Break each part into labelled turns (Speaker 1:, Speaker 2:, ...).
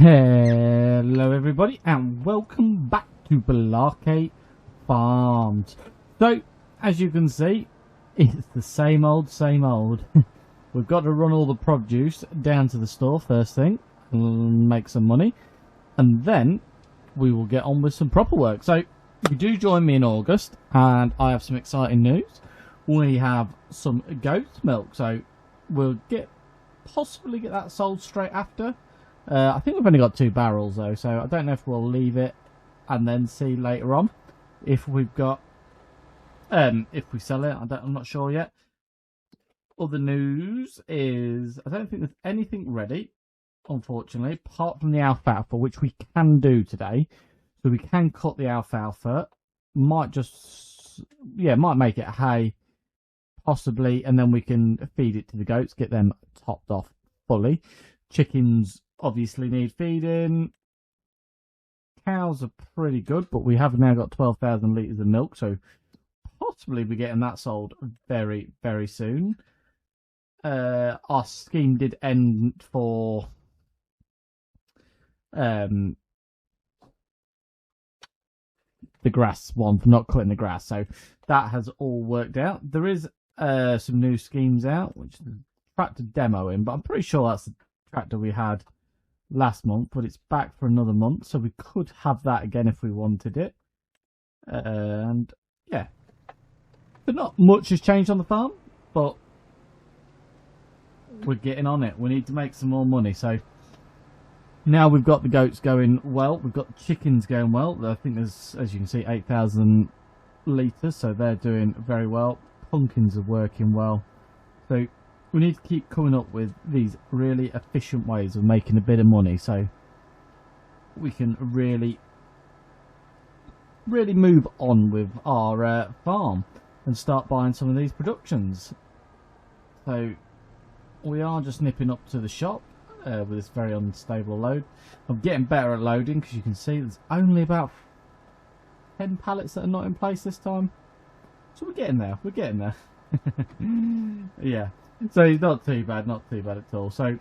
Speaker 1: Hello everybody and welcome back to Baled Farms. So as you can see, it's the same old. We've got to run all the produce down to the store first thing and make some money, and then we will get on with some proper work. So you do join me in August and I have some exciting news. We have some goat's milk, so we'll possibly get that sold straight after. I think we've only got 2 barrels though, so I don't know if we'll leave it and then see later on if we've got if we sell it. I'm not sure yet. Other news is I don't think there's anything ready, unfortunately, apart from the alfalfa, which we can do today. So we can cut the alfalfa. Might make it hay, possibly, and then we can feed it to the goats, get them topped off fully. Chickens obviously need feeding. Cows are pretty good, but we have now got 12,000 litres of milk, so possibly be getting that sold very, very soon. Our scheme did end for the grass one, for not cutting the grass, so that has all worked out. There is some new schemes out, which is tractor demo in, but I'm pretty sure that's the tractor we had last month, but it's back for another month, so we could have that again if we wanted it. And yeah, but not much has changed on the farm, but we're getting on it. We need to make some more money. So now we've got the goats going well, we've got the chickens going well. I think there's, as you can see, 8,000 litres, so they're doing very well. Pumpkins are working well, so we need to keep coming up with these really efficient ways of making a bit of money, so we can really move on with our farm and start buying some of these productions. So we are just nipping up to the shop with this very unstable load. I'm getting better at loading, because you can see there's only about 10 pallets that are not in place this time, so we're getting there. Yeah, so it's not too bad at all. So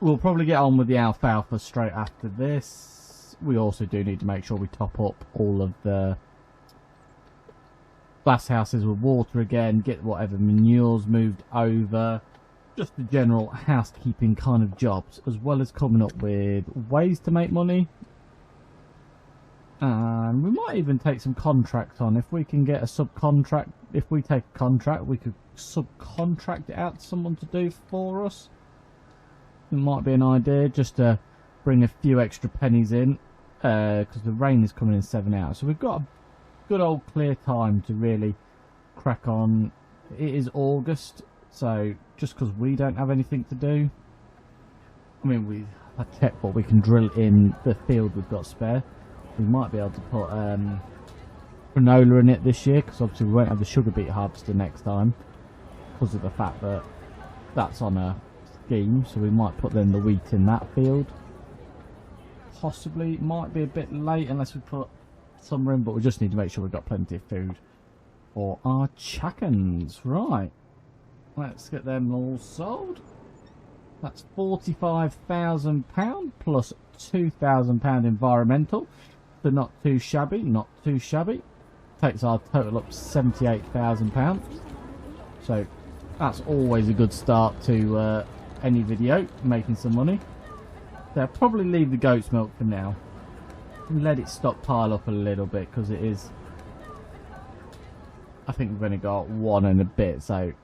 Speaker 1: we'll probably get on with the alfalfa straight after this. We also do need to make sure we top up all of the glass houses with water again, get whatever manures moved over, just the general housekeeping kind of jobs, as well as coming up with ways to make money. And we might even take some contracts on. If we can get a subcontract, if we take a contract, we could subcontract it out to someone to do for us. It might be an idea, just to bring a few extra pennies in, because the rain is coming in 7 hours. So we've got a good old clear time to really crack on. It is August, so just because we don't have anything to do, I mean, I checked what we can drill in the field we've got spare. We might be able to put granola in it this year, because obviously we won't have the sugar beet harvester next time because of the fact that that's on a scheme. So we might put then the wheat in that field. Possibly, it might be a bit late unless we put summer in, but we just need to make sure we've got plenty of food for our chickens. Right, let's get them all sold. That's £45,000 plus £2,000 environmental. So not too shabby, takes our total up to £78,000. So that's always a good start to any video, making some money. So I'll probably leave the goat's milk for now and let it stockpile up a little bit, because it is, I think we've only got 1 and a bit, so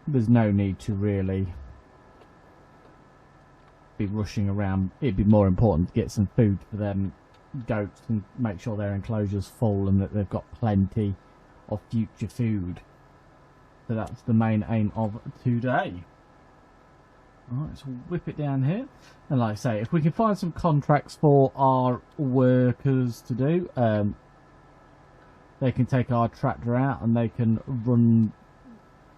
Speaker 1: there's no need to really be rushing around. It'd be more important to get some food for them goats and make sure their enclosure's full and that they've got plenty of future food. So that's the main aim of today. Alright, so we'll whip it down here, and like I say, if we can find some contracts for our workers to do, they can take our tractor out and they can run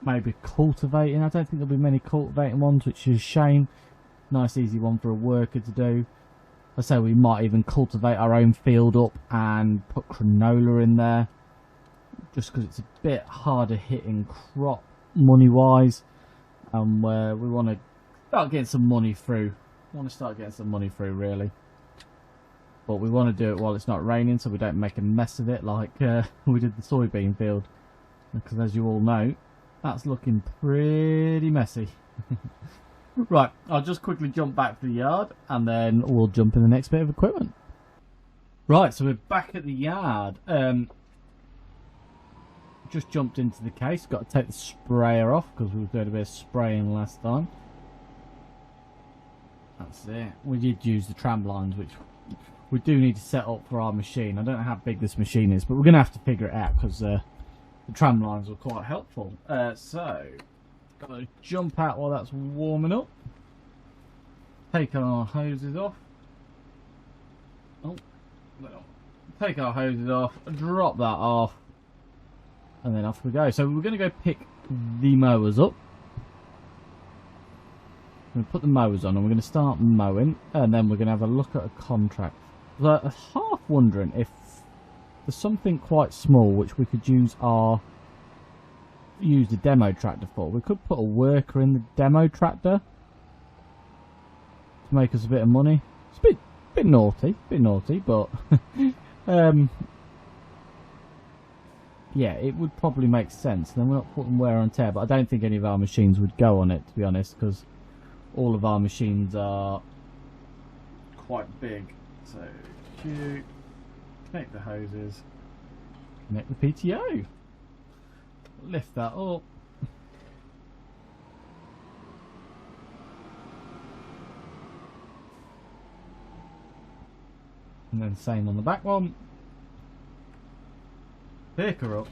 Speaker 1: maybe cultivating. I don't think there'll be many cultivating ones, which is a shame. Nice easy one for a worker to do. I say we might even cultivate our own field up and put granola in there, just because it's a bit harder hitting crop money wise, and we want to start getting some money through Want to start getting some money through, really. But we want to do it while it's not raining, so we don't make a mess of it like we did the soybean field. Because as you all know, that's looking pretty messy. Right, I'll just quickly jump back to the yard and then we'll jump in the next bit of equipment. Right, so we're back at the yard. Just jumped into the case. Got to take the sprayer off because we were doing a bit of spraying last time. That's it. We did use the tram lines, which we do need to set up for our machine. I don't know how big this machine is, but we're going to have to figure it out because the tram lines were quite helpful. So, got to jump out while that's warming up. Take our hoses off. Oh, no. Take our hoses off, drop that off, and then off we go. So we're going to go pick the mowers up. We're going to put the mowers on and we're going to start mowing, and then we're going to have a look at a contract. I'm half wondering if there's something quite small which we could use the demo tractor for. We could put a worker in the demo tractor to make us a bit of money. It's a bit naughty, but yeah, it would probably make sense. Then we're not putting wear and tear, but I don't think any of our machines would go on it, to be honest, because all of our machines are quite big. So, connect the hoses, connect the PTO, lift that up. And then same on the back one. Pick her up,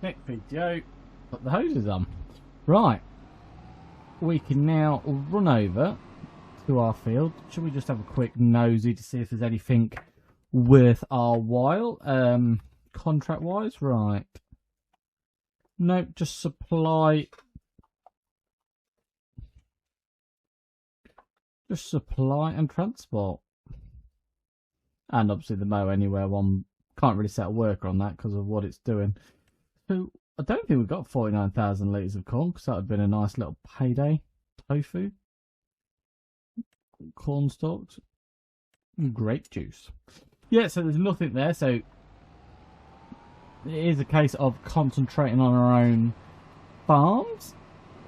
Speaker 1: connect PTO, put the hoses on. Right. We can now run over to our field. Should we just have a quick nosy to see if there's anything worth our while, contract wise? Right. Nope, just supply and transport. And obviously the mow anywhere one. Can't really set a worker on that because of what it's doing. So I don't think we've got 49,000 litres of corn, because that would have been a nice little payday. Tofu, corn stalks, grape juice. Yeah, so there's nothing there. So it is a case of concentrating on our own farms.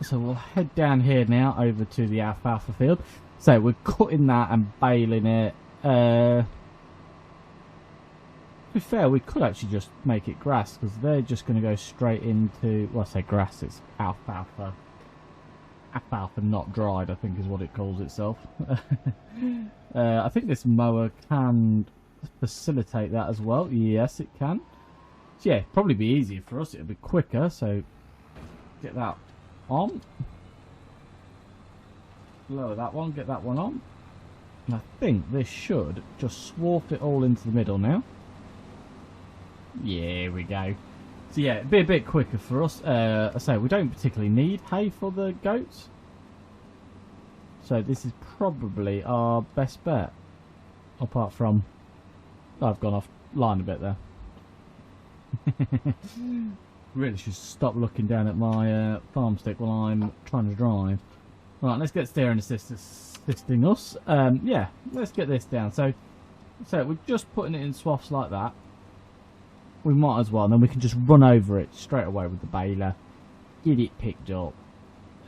Speaker 1: So we'll head down here now over to the alfalfa field. So we're cutting that and baling it. To be fair, we could actually just make it grass, because they're just going to go straight into, well, I say grass, it's alfalfa. Alfalfa not dried, I think is what it calls itself. I think this mower can facilitate that as well. Yes, it can. So yeah, probably be easier for us. It'll be quicker, so get that on. Lower that one, get that one on. And I think this should just swarf it all into the middle now. Yeah, here we go. So yeah, it'd be a bit quicker for us. I say we don't particularly need hay for the goats, so this is probably our best bet. Apart from, I've gone off line a bit there. Really should stop looking down at my farm stick while I'm trying to drive. Right, let's get steering assist assisting us. Yeah, let's get this down. So we're just putting it in swaths like that. We might as well, and then we can just run over it straight away with the baler, get it picked up,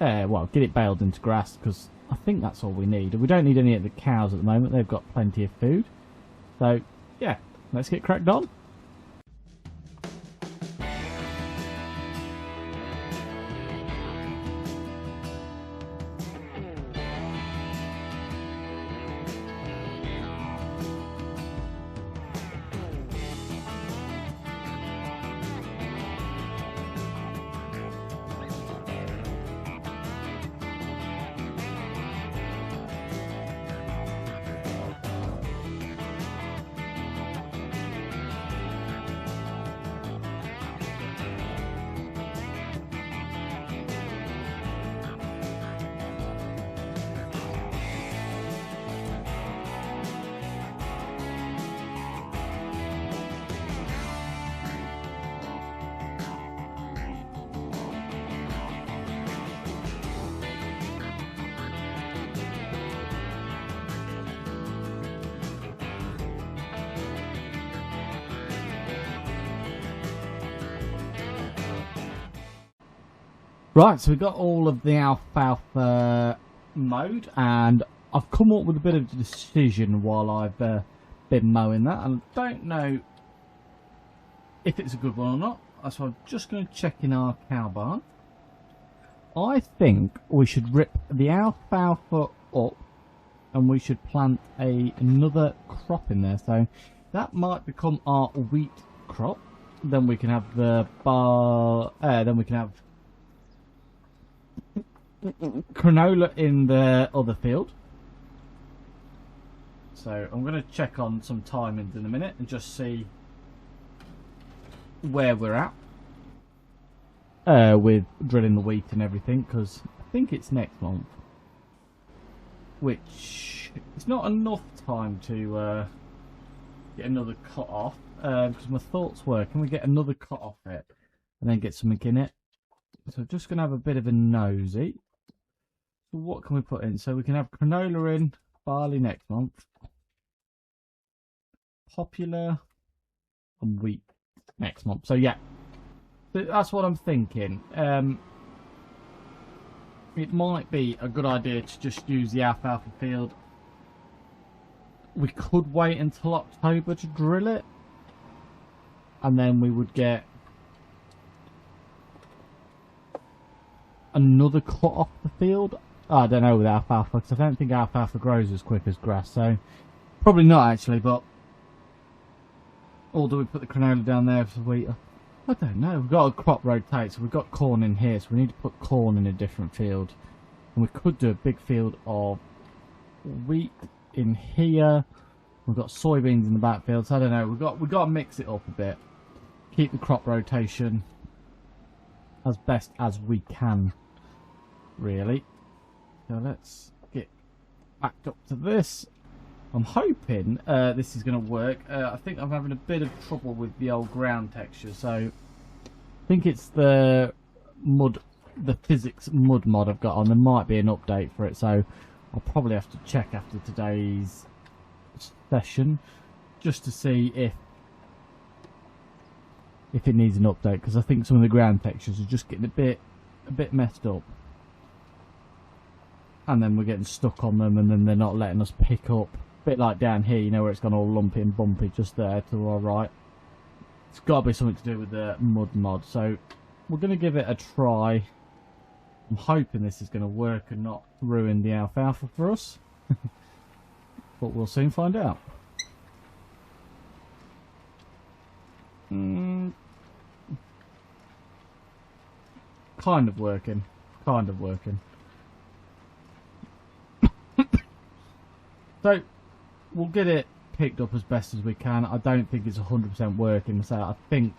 Speaker 1: well, get it baled into grass, because I think that's all we need. We don't need any of the cows at the moment, they've got plenty of food. So, yeah, let's get cracked on. Right, so we got all of the alfalfa mowed, and I've come up with a bit of a decision while I've been mowing that, and I don't know if it's a good one or not. So I'm just going to check in our cow barn. I think we should rip the alfalfa up and we should plant another crop in there. So that might become our wheat crop. Then we can have the then we can have canola in the other field. So I'm going to check on some timings in a minute and just see where we're at with drilling the wheat and everything, because I think it's next month, which it's not enough time to get another cut off, because my thoughts were, can we get another cut off it and then get something in it? So I'm just going to have a bit of a nosy. So what can we put in? So we can have canola in, barley next month, popular and wheat next month. So yeah, that's what I'm thinking. It might be a good idea to just use the alfalfa field. We could wait until October to drill it, and then we would get another cut off the field. I don't know with alfalfa, because I don't think alfalfa grows as quick as grass, so probably not actually. But or do we put the canola down there for the wheat? I don't know. We've got a crop rotate, so we've got corn in here, so we need to put corn in a different field. And we could do a big field of wheat in here. We've got soybeans in the backfield, so I don't know. We've got to mix it up a bit. Keep the crop rotation as best as we can, really. So let's get backed up to this. I'm hoping this is going to work. I think I'm having a bit of trouble with the old ground texture, so I think it's the physics mud mod I've got on. There might be an update for it, so I'll probably have to check after today's session just to see if it needs an update, because I think some of the ground textures are just getting a bit messed up, and then we're getting stuck on them, and then they're not letting us pick up. Bit like down here, you know, where it's gone all lumpy and bumpy just there to our right. It's got to be something to do with the mud mod, so we're going to give it a try. I'm hoping this is going to work and not ruin the alfalfa for us, but we'll soon find out. Kind of working. So we'll get it picked up as best as we can. I don't think it's 100% working, so I think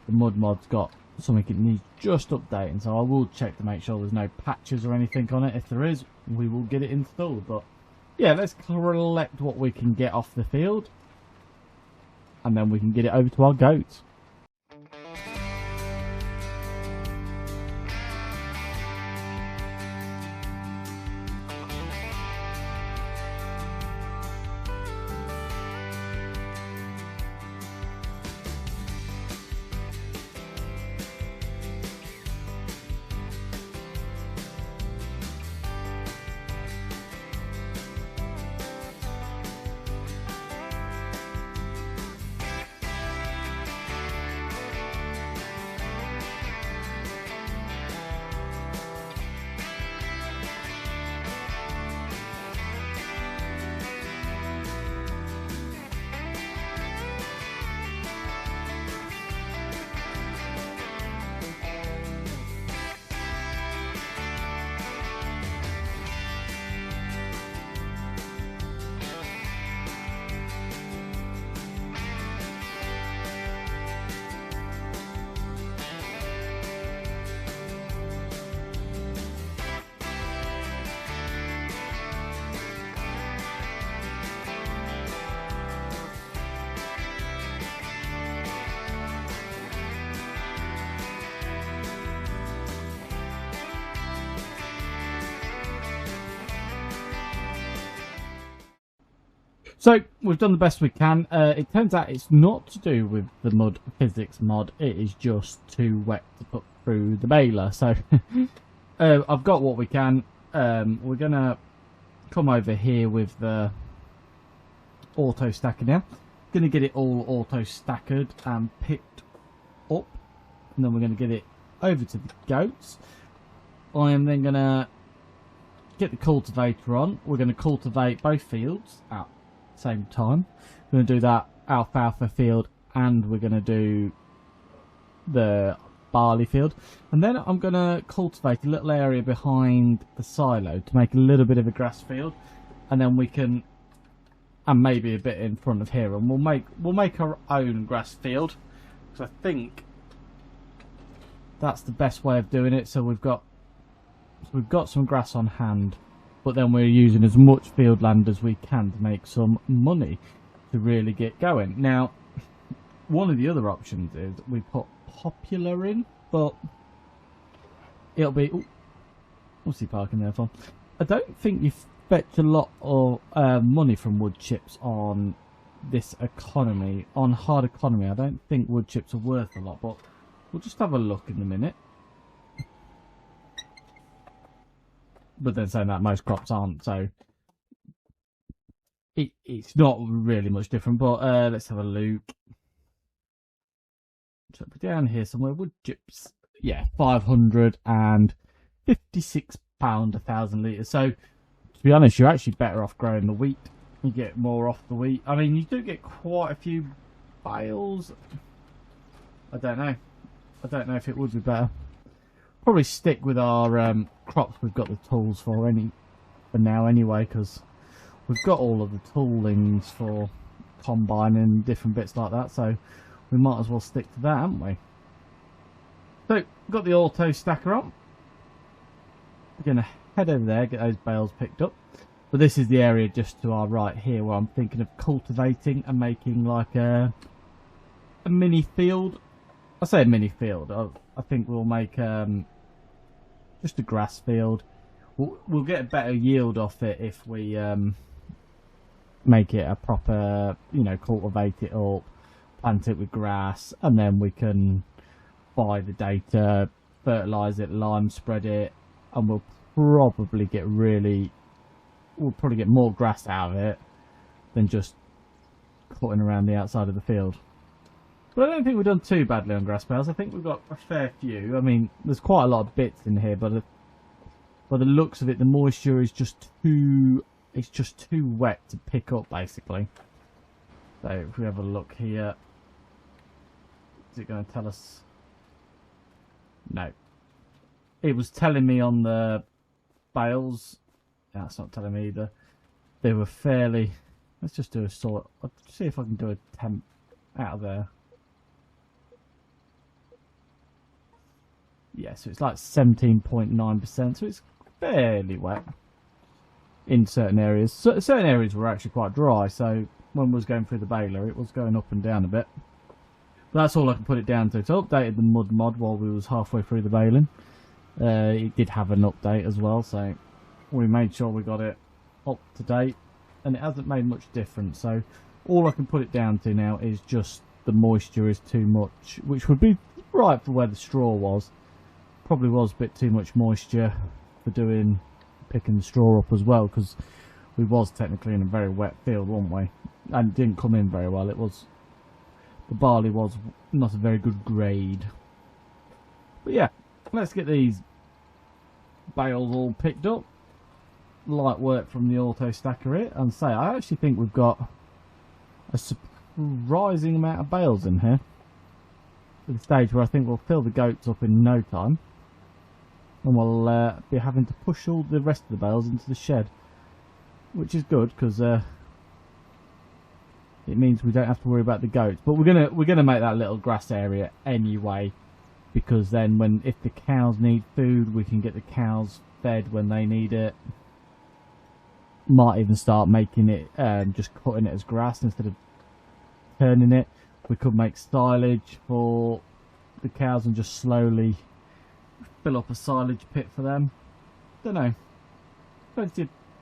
Speaker 1: the mud mod's got something it needs just updating, so I will check to make sure there's no patches or anything on it. If there is, we will get it installed. But yeah, let's collect what we can get off the field, and then we can get it over to our goats. So we've done the best we can. It turns out it's not to do with the mud physics mod. It is just too wet to put through the baler. So I've got what we can. We're gonna come over here with the auto stacker now. Gonna get it all auto stackered and picked up, and then we're gonna get it over to the goats. I am then gonna get the cultivator on. We're gonna cultivate both fields at the same time. We're gonna do that alfalfa field, and we're gonna do the barley field, and then I'm gonna cultivate a little area behind the silo to make a little bit of a grass field, and then we can, and maybe a bit in front of here, and we'll make our own grass field, because I think that's the best way of doing it. So we've got some grass on hand, but then we're using as much field land as we can to make some money to really get going. Now, one of the other options is we put popular in, but it'll be, ooh, what's he parking there for? I don't think you fetch a lot of money from wood chips on this economy, on hard economy. I don't think wood chips are worth a lot, but we'll just have a look in a minute. But then saying that, most crops aren't, so it's not really much different. But let's have a look. So down here somewhere, wood chips, yeah, £556 1,000 litres. So to be honest, you're actually better off growing the wheat. You get more off the wheat. I mean, you do get quite a few bales. I don't know if it would be better. Probably stick with our crops we've got the tools for now anyway, because we've got all of the toolings for combining and different bits like that, so we might as well stick to that, haven't we? So, got the auto stacker on. We're going to head over there, get those bales picked up. But this is the area just to our right here where I'm thinking of cultivating and making like a mini field. I say a mini field. I think we'll make just a grass field. We'll get a better yield off it if we make it a proper, you know, cultivate it up, plant it with grass, and then we can buy the data, fertilise it, lime spread it, and we'll probably get more grass out of it than just cutting around the outside of the field. But I don't think we've done too badly on grass bales. I think we've got a fair few. I mean, there's quite a lot of bits in here, but by the looks of it, the moisture is just too wet to pick up, basically. So if we have a look here, is it going to tell us? No. It was telling me on the bales. That's not telling me either. They were fairly. Let's just do a sort. I'll see if I can do a temp out of there. Yeah, so it's like 17.9%, so it's fairly wet in certain areas. So, certain areas were actually quite dry, so when we was going through the baler, it was going up and down a bit. But that's all I can put it down to. So I updated the mud mod while we was halfway through the baling. It did have an update as well, so we made sure we got it up to date, and it hasn't made much difference. So all I can put it down to now is just the moisture is too much, which would be right for where the straw was. Probably was a bit too much moisture for picking the straw up as well, because we was technically in a very wet field, weren't we? And it didn't come in very well. The barley was not a very good grade. But yeah, let's get these bales all picked up. Light work from the auto stacker here, and say I actually think we've got a surprising amount of bales in here, to the stage where I think we'll fill the goats up in no time, and we'll be having to push all the rest of the bales into the shed, which is good because it means we don't have to worry about the goats. But we're gonna make that little grass area anyway, because then if the cows need food, we can get the cows fed when they need it. Might even start making it, just cutting it as grass instead of turning it. We could make silage for the cows and just slowly fill up a silage pit for them. Don't know.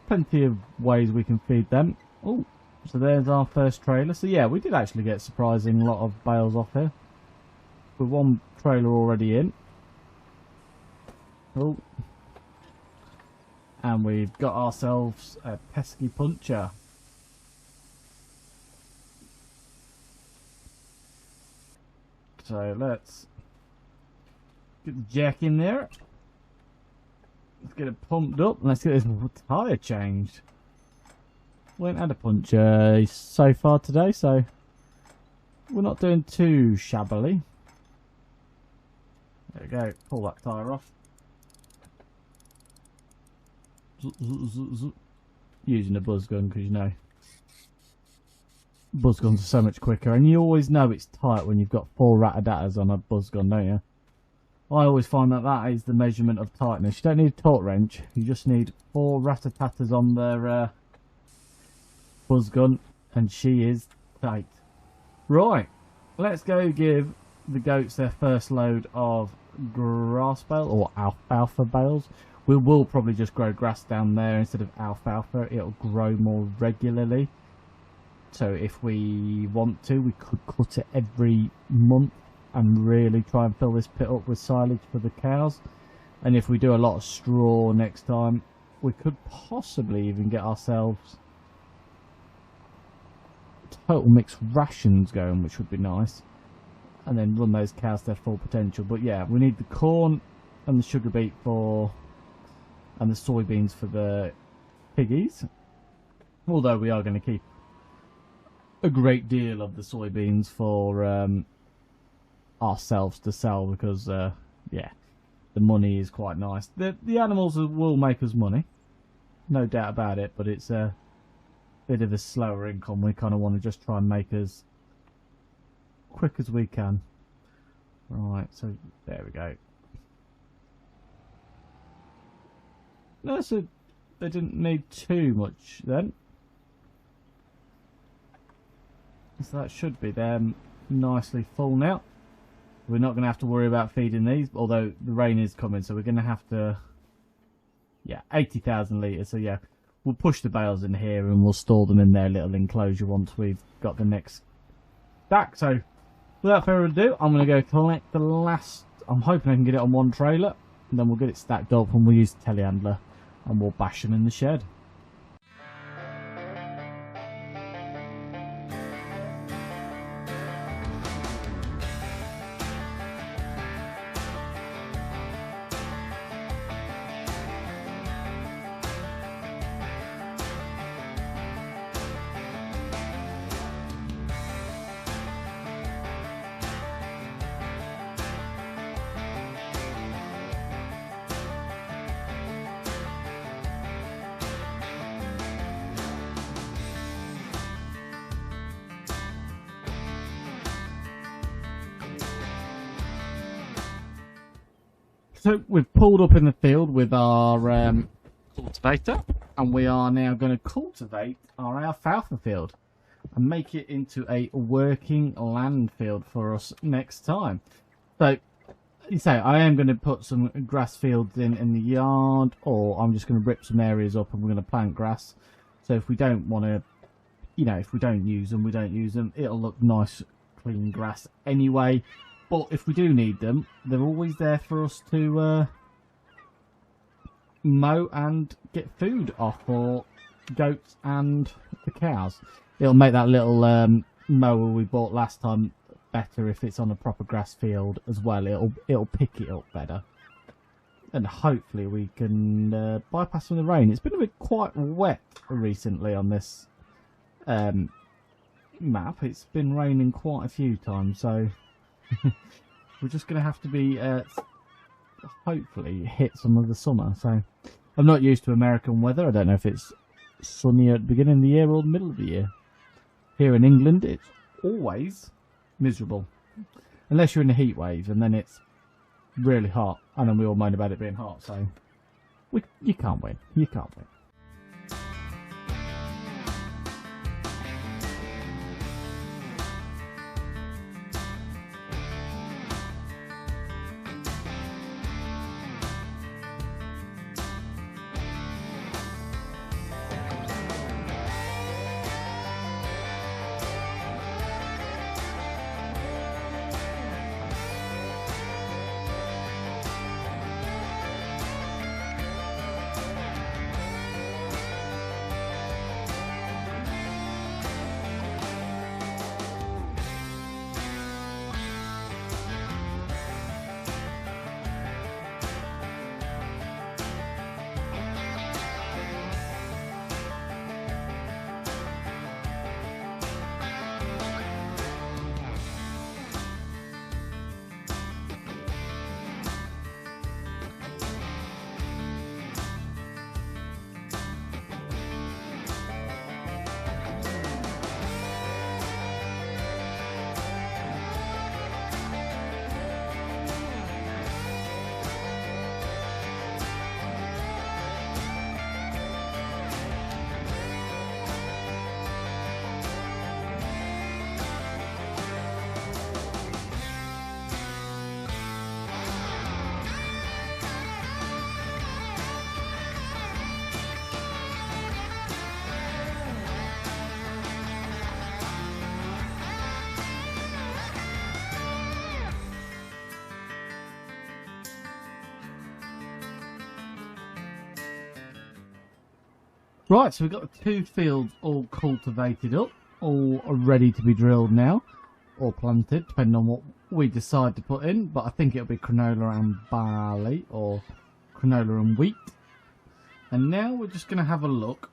Speaker 1: Plenty of ways we can feed them. Oh, so there's our first trailer. So yeah, we did actually get a surprising lot of bales off here, with one trailer already in. Oh. And we've got ourselves a pesky puncher. So let's get the jack in there. Let's get it pumped up. And let's get this tyre changed. We ain't had a puncher so far today, so we're not doing too shabbily. There we go. Pull that tyre off. Using a buzz gun because you know buzz guns are so much quicker, and you always know it's tight when you've got 4 rat-a-tatas on a buzz gun, don't you? I always find that that is the measurement of tightness. You don't need a torque wrench, you just need 4 rat-a-tatas on their buzz gun, and she is tight. Right, let's go give the goats their first load of grass bale or alfalfa bales. We will probably just grow grass down there instead of alfalfa. It'll grow more regularly. So if we want to, we could cut it every month and really try and fill this pit up with silage for the cows. And if we do a lot of straw next time, we could possibly even get ourselves total mixed rations going, which would be nice. And then run those cows to their full potential. But yeah, we need the corn and the sugar beet and the soybeans for the piggies. Although we are going to keep a great deal of the soybeans for ourselves to sell because yeah, the money is quite nice. The animals will make us money, no doubt about it, but it's a bit of a slower income. We kind of want to just try and make as quick as we can. Right, so there we go. No, so they didn't need too much then. So that should be them nicely full now. We're not going to have to worry about feeding these, although the rain is coming, so we're going to have to, yeah, 80,000 litres. So yeah, we'll push the bales in here and we'll store them in their little enclosure once we've got the next stack. So without further ado, I'm going to go collect the last. I'm hoping I can get it on one trailer, and then we'll get it stacked up and we'll use the telehandler and we'll bash them in the shed. So we've pulled up in the field with our cultivator, and we are now going to cultivate our alfalfa field and make it into a working land field for us next time. So you say I am going to put some grass fields in the yard, or I'm just going to rip some areas up and we're going to plant grass. So if we don't want to, you know, if we don't use them, we don't use them. It'll look nice, clean grass anyway. But if we do need them, they're always there for us to mow and get food off for goats and the cows. It'll make that little mower we bought last time better if it's on a proper grass field as well. It'll pick it up better. And hopefully we can bypass some of the rain. It's been a bit quite wet recently on this map. It's been raining quite a few times, so we're just going to have to be hopefully hit some of the summer. So I'm not used to American weather. I don't know if it's sunnier at the beginning of the year or the middle of the year. Here in England it's always miserable unless you're in a heat wave, and then it's really hot, and then we all moan about it being hot. So you can't win. You can't win. Right, so we've got the 2 fields all cultivated up, all ready to be drilled now, or planted, depending on what we decide to put in. But I think it'll be canola and barley, or canola and wheat. And now we're just going to have a look,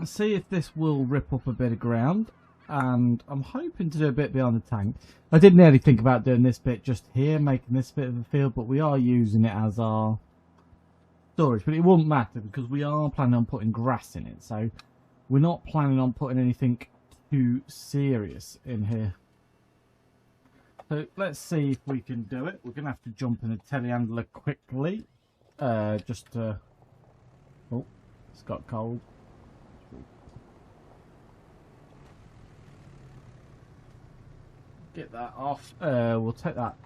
Speaker 1: see if this will rip up a bit of ground. And I'm hoping to do a bit behind the tank. I did nearly think about doing this bit just here, making this bit of a field, but we are using it as our storage. But it won't matter because we are planning on putting grass in it, so we're not planning on putting anything too serious in here. So let's see if we can do it. We're going to have to jump in a telehandler quickly, just to... Oh, it's got cold. Get that off. We'll take that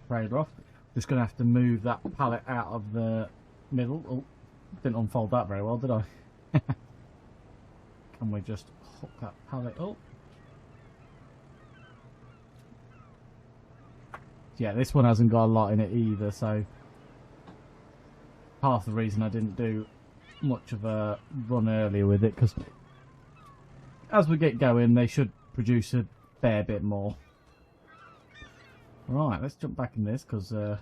Speaker 1: trailer off. Just going to have to move that pallet out of the middle. Oh, didn't unfold that very well, did I? Can we just hook that pallet up? Yeah, this one hasn't got a lot in it either, so half the reason I didn't do much of a run earlier with it, because as we get going they should produce a fair bit more. Right, let's jump back in this, because that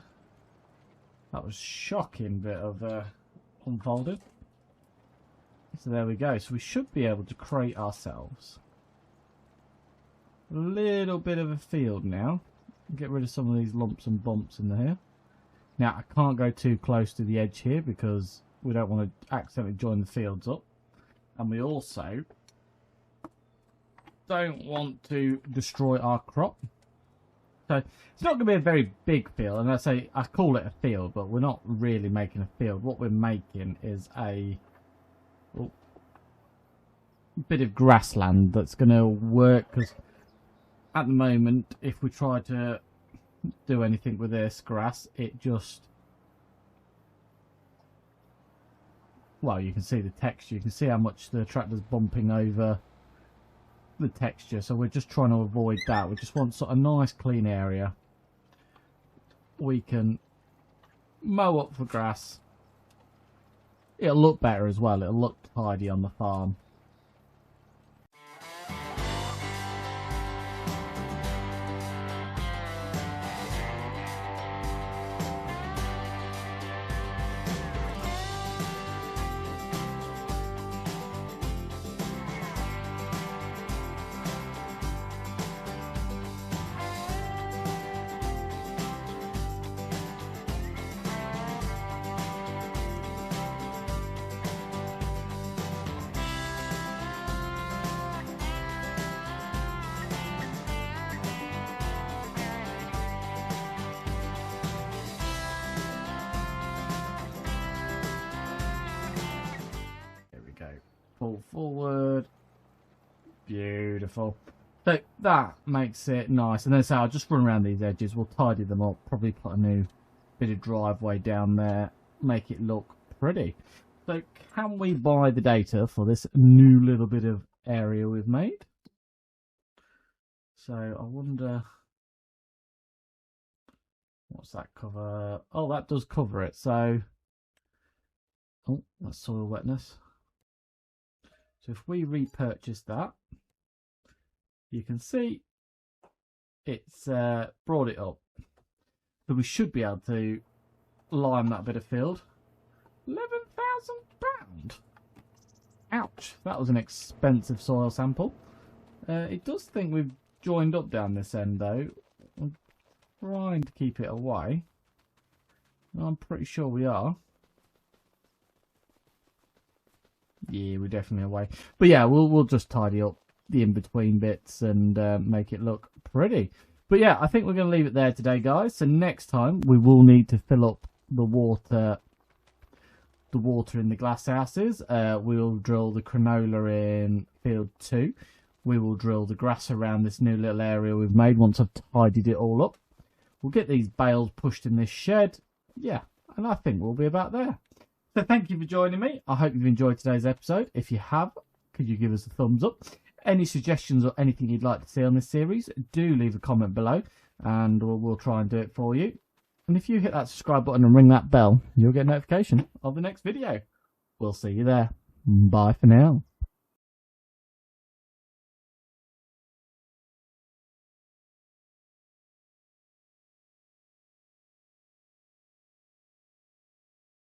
Speaker 1: was shocking bit of unfolded. So there we go. So we should be able to create ourselves a little bit of a field now. Get rid of some of these lumps and bumps in here. Now I can't go too close to the edge here because we don't want to accidentally join the fields up, and we also don't want to destroy our crop. So it's not going to be a very big field, and I call it a field, but we're not really making a field. What we're making is a bit of grassland that's going to work, because at the moment, if we try to do anything with this grass, it just... Well, you can see the texture. You can see how much the tractor's bumping over the texture. So we're just trying to avoid that. We just want sort of nice, clean area. We can mow up for grass. It'll look better as well. It'll look tidy on the farm. Pull forward. Beautiful. So that makes it nice. And then so I'll just run around these edges. We'll tidy them up. Probably put a new bit of driveway down there. Make it look pretty. So can we buy the data for this new little bit of area we've made? So I wonder... What's that cover? Oh, that does cover it. So... Oh, that's soil wetness. So if we repurchase that, you can see it's brought it up. So we should be able to lime that bit of field. £11,000. Ouch, that was an expensive soil sample. It does think we've joined up down this end though. I'm trying to keep it away. I'm pretty sure we are. Yeah, we're definitely away. But yeah, we'll just tidy up the in-between bits and make it look pretty. But yeah, I think we're going to leave it there today, guys. So next time we will need to fill up the water in the glass houses. We'll drill the canola in field 2. We will drill the grass around this new little area we've made once I've tidied it all up. We'll get these bales pushed in this shed. Yeah, and I think we'll be about there. So thank you for joining me. I hope you've enjoyed today's episode. If you have, could you give us a thumbs up? Any suggestions or anything you'd like to see on this series, do leave a comment below and we'll try and do it for you. And if you hit that subscribe button and ring that bell, you'll get a notification of the next video. We'll see you there. Bye for now.